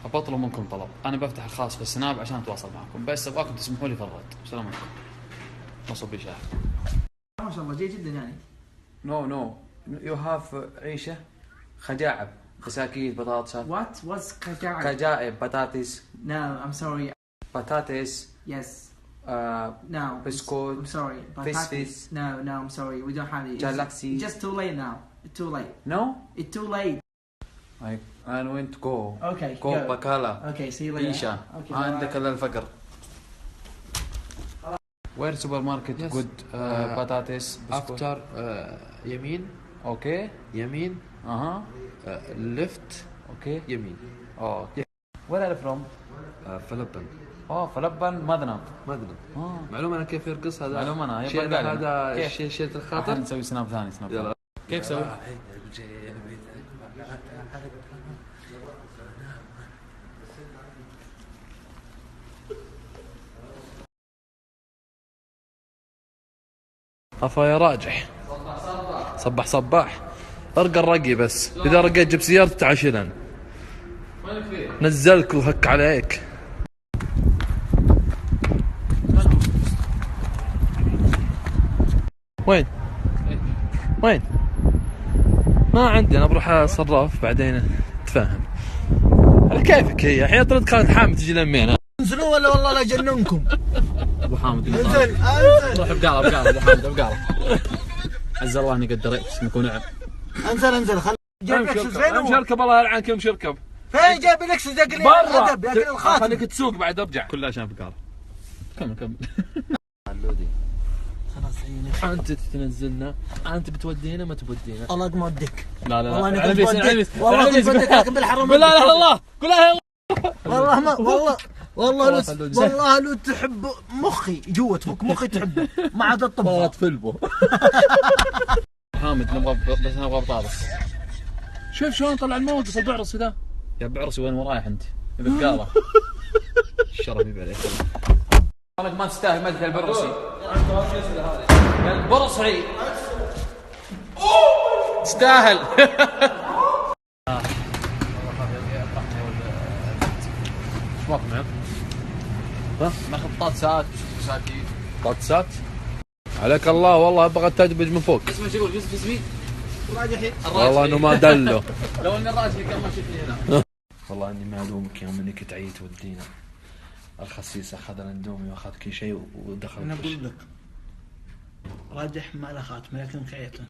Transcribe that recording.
بطلب منكم طلب. انا بفتح الخاص في السناب عشان اتواصل معكم، بس ابغاكم تسمحوا لي في الرد. السلام عليكم. وصل بي شاحن. ما شاء الله جيد جدا يعني. نو يو هاف عيشه خجاعب بساكيت بطاطسات. What's خجاعب؟ خجائب بطاطس. No, I'm sorry. بطاطس. Yes. No. بسكوت. I'm sorry. فسفس. No, I'm sorry. We don't have it. Galaxy. It's just too late now. It's too late. No. It's too late. I went to go. Okay. Go بكالا. Okay. See you later. عيشة. Okay. عندك الا الفقر. Where supermarket good بطاطس بسكوت. After يمين. اوكي. يمين. left. اوكي. يمين. اوكي. Where are you from? فلبن. فلبن مدنم. معلومة أنا كيف يرقص هذا؟ معلومة أنا. شيء هذا شيء الخاطر. نسوي سناب ثاني. يلا. كيف سوي؟ أفا يا راجح. صباح ارقى الرقي، بس إذا رقيت جيب سيارتي تعال نزلك وهك عليك. وين؟ ما عندي، انا بروح اصرف بعدين تفهم. على كيفك هي الحين طلعت خالد حامد تجي لمين؟ انزلوا ولا والله لا جننكم. ابو حامد انزل روح بقاله ابو حامد بقاله. عز الله اني قدرت اسمك ونعم. انزل خل جيب لكسس فين هو؟ اركب الله يلعنك يمشي اركب. فين جايب لكسس دق لي الادب يا الخاتم. خليك تسوق بعد ارجع. كله عشان بقاله. كمل. خلاص عيني. انت تنزلنا، انت بتودينا ما تودينا. الله ما ودك. لا والله انك على بودك. والله كنت بودك لكن بالحرام. لا لا اله الا الله. قول لا اله والله ما والله لو تحب مخي جوتك مخي تحبه ما عاد الطب تفلبه. حامد نبغى بطاطس. شوف شلون طلع الموقف البعرس ذا. يا بعرسي وين ورايح انت؟ بقاله. الشرف يبي عليك. والله ما تستاهل مدح البرصي. يا البرصي تستاهل. ايش ماكو معك؟ ناخذ طاطسات مساكين. بطسات عليك الله. والله ابغى تدبج من فوق. اسمه شو يقول؟ اسمي راجحي. والله انه ما دله. لو اني الراجحي كان ما شفني هنا. والله اني ما الومك يوم انك تعيت ودينا. الخسيس اخذ الاندومي واخذ كل شيء ودخل. انا اقول لك راجح ما له خاتمه لكن خيته.